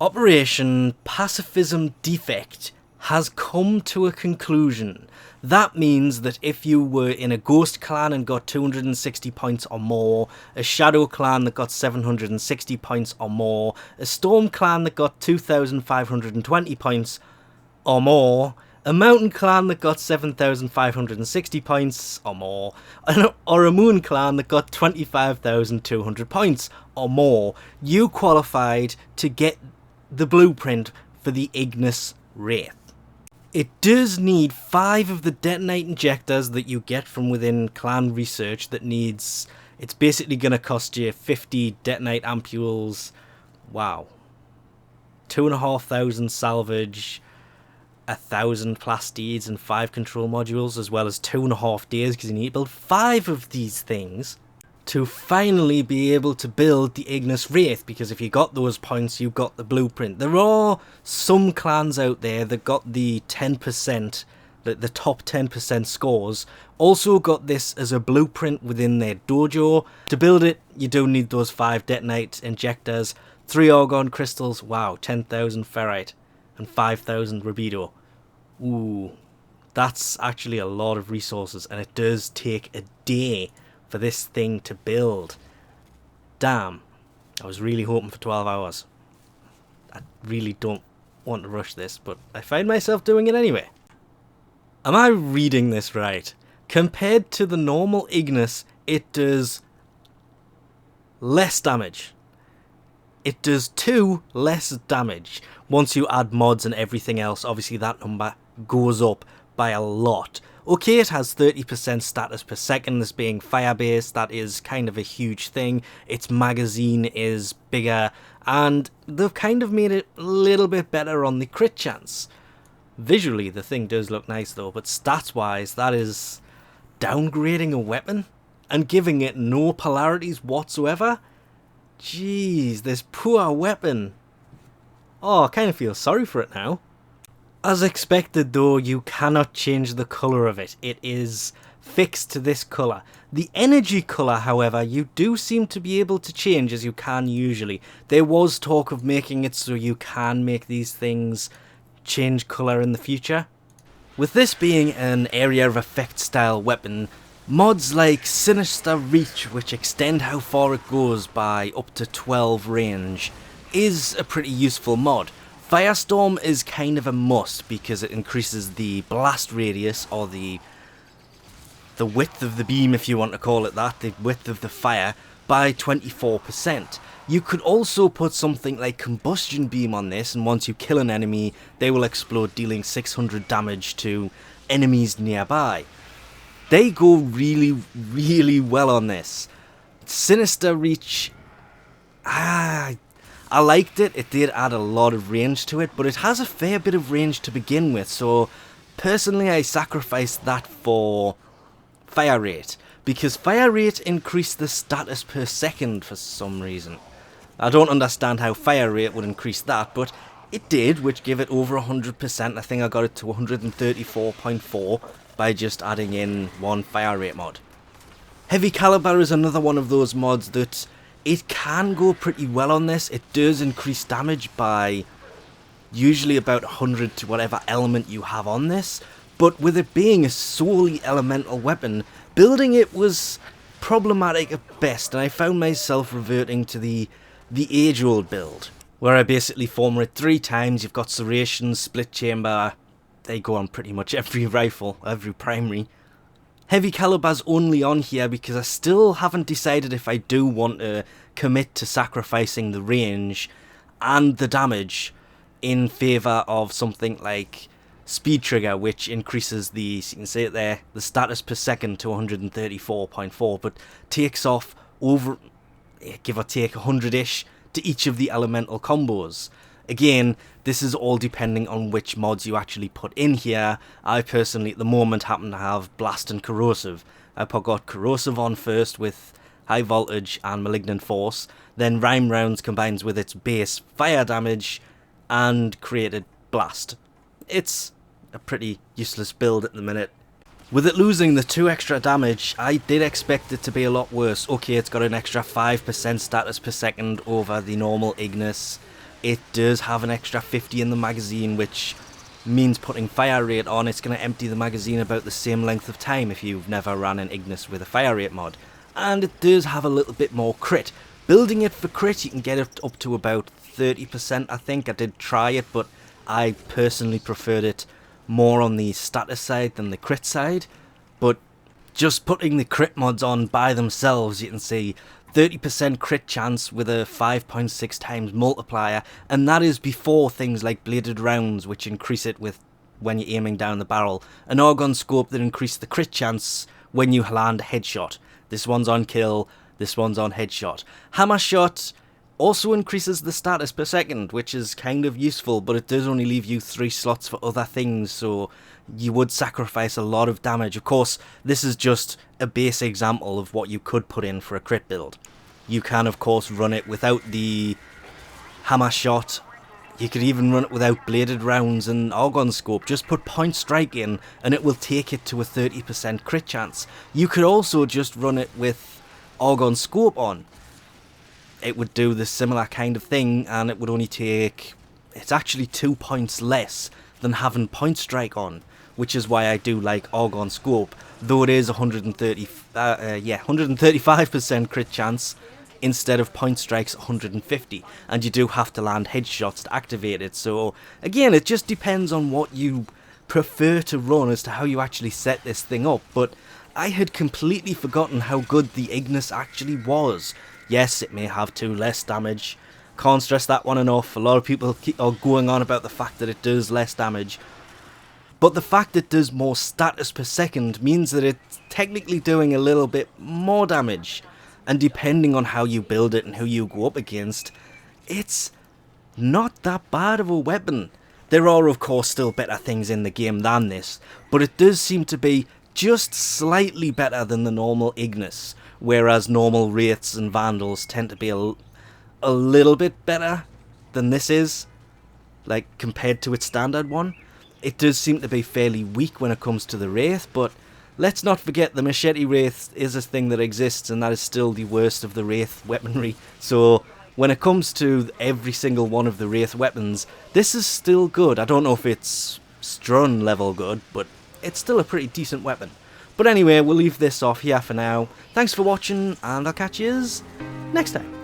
Operation Pacifism Defect has come to a conclusion. That means that if you were in a Ghost clan and got 260 points or more, a Shadow clan that got 760 points or more, a Storm clan that got 2,520 points or more, a Mountain clan that got 7,560 points or more, or a Moon clan that got 25,200 points or more, you qualified to get the blueprint for the Ignis Wraith. It does need 5 of the detonate injectors that you get from within clan research that needs... It's basically going to cost you 50 detonate ampules. Wow. 2,500 salvage, 1,000 plastids and 5 control modules, as well as 2.5 days because you need to build 5 of these things to finally be able to build the Ignis Wraith, because if you got those points, you got the blueprint. There are some clans out there that got the 10%, the top 10% scores, also got this as a blueprint within their dojo. To build it, you do need those 5 detonate injectors, 3 Argon crystals, wow, 10,000 ferrite, and 5,000 rubido. Ooh, that's actually a lot of resources, and it does take a day for this thing to build. Damn, I was really hoping for 12 hours. I really don't want to rush this, but I find myself doing it anyway. Am I reading this right? Compared to the normal Ignis, it does less damage. It does 2 less damage. Once you add mods and everything else, obviously that number goes up by a lot. Okay, it has 30% status per second, this being fire-based, that is kind of a huge thing. Its magazine is bigger, and they've kind of made it a little bit better on the crit chance. Visually, the thing does look nice though, but stats-wise, that is downgrading a weapon and giving it no polarities whatsoever. Jeez, this poor weapon. Oh, I kind of feel sorry for it now. As expected though, you cannot change the colour of it. It is fixed to this colour. The energy colour, however, you do seem to be able to change as you can usually. There was talk of making it so you can make these things change colour in the future. With this being an area of effect style weapon, mods like Sinister Reach, which extend how far it goes by up to 12 range, is a pretty useful mod. Firestorm is kind of a must because it increases the blast radius, or the width of the beam, if you want to call it that, the width of the fire, by 24%. You could also put something like Combustion Beam on this, and once you kill an enemy, they will explode, dealing 600 damage to enemies nearby. They go really, really well on this. Sinister Reach, I liked it. It did add a lot of range to it, but it has a fair bit of range to begin with, so personally I sacrificed that for fire rate, because fire rate increased the status per second for some reason. I don't understand how fire rate would increase that, but it did, which gave it over 100%. I think I got it to 134.4 by just adding in one fire rate mod. Heavy Caliber is another one of those mods that it can go pretty well on this. It does increase damage by usually about 100 to whatever element you have on this, but with it being a solely elemental weapon, building it was problematic at best, and I found myself reverting to the age-old build, where I basically former it 3 times. You've got Serration, Split Chamber, they go on pretty much every rifle, every primary. Heavy Caliber's only on here because I still haven't decided if I do want to commit to sacrificing the range and the damage in favour of something like Speed Trigger, which increases the, so you can see it there, the status per second to 134.4, but takes off over, give or take, 100-ish to each of the elemental combos. Again, this is all depending on which mods you actually put in here. I personally, at the moment, happen to have Blast and Corrosive. I got Corrosive on first with High Voltage and Malignant Force. Then Rhyme Rounds combines with its base fire damage and created Blast. It's a pretty useless build at the minute. With it losing the 2 extra damage, I did expect it to be a lot worse. Okay, it's got an extra 5% status per second over the normal Ignis, it does have an extra 50 in the magazine, which means putting fire rate on, it's going to empty the magazine about the same length of time if you've never ran an Ignis with a fire rate mod. And it does have a little bit more crit. Building it for crit, you can get it up to about 30%, I think. I did try it, but I personally preferred it more on the status side than the crit side. But just putting the crit mods on by themselves, you can see 30% crit chance with a 5.6 times multiplier, and that is before things like bladed rounds, which increase it with when you're aiming down the barrel, an Argon scope that increase the crit chance when you land a headshot. This one's on kill, this one's on headshot. Hammer shot also increases the status per second, which is kind of useful, but it does only leave you 3 slots for other things, so you would sacrifice a lot of damage. Of course, this is just a base example of what you could put in for a crit build. You can, of course, run it without the hammer shot. You could even run it without bladed rounds and Argon scope. Just put point strike in and it will take it to a 30% crit chance. You could also just run it with Argon scope on. It would do the similar kind of thing, and it would only take... it's actually 2 points less than having point strike on, which is why I do like Argon scope, though it is 135% crit chance instead of point strike's 150, and you do have to land headshots to activate it. So again, it just depends on what you prefer to run as to how you actually set this thing up. But I had completely forgotten how good the Ignis actually was. Yes, it may have 2 less damage. Can't stress that one enough. A lot of people are going on about the fact that it does less damage. But the fact it does more status per second means that it's technically doing a little bit more damage. And depending on how you build it and who you go up against, it's not that bad of a weapon. There are, of course, still better things in the game than this, but it does seem to be just slightly better than the normal Ignis, whereas normal Wraiths and Vandals tend to be a little bit better than this is, like compared to its standard one. It does seem to be fairly weak when it comes to the Wraith, but let's not forget the Machete Wraith is a thing that exists, and that is still the worst of the Wraith weaponry. So when it comes to every single one of the Wraith weapons, this is still good. I don't know if it's Strun level good, but it's still a pretty decent weapon. But anyway, we'll leave this off here for now. Thanks for watching, and I'll catch yous next time.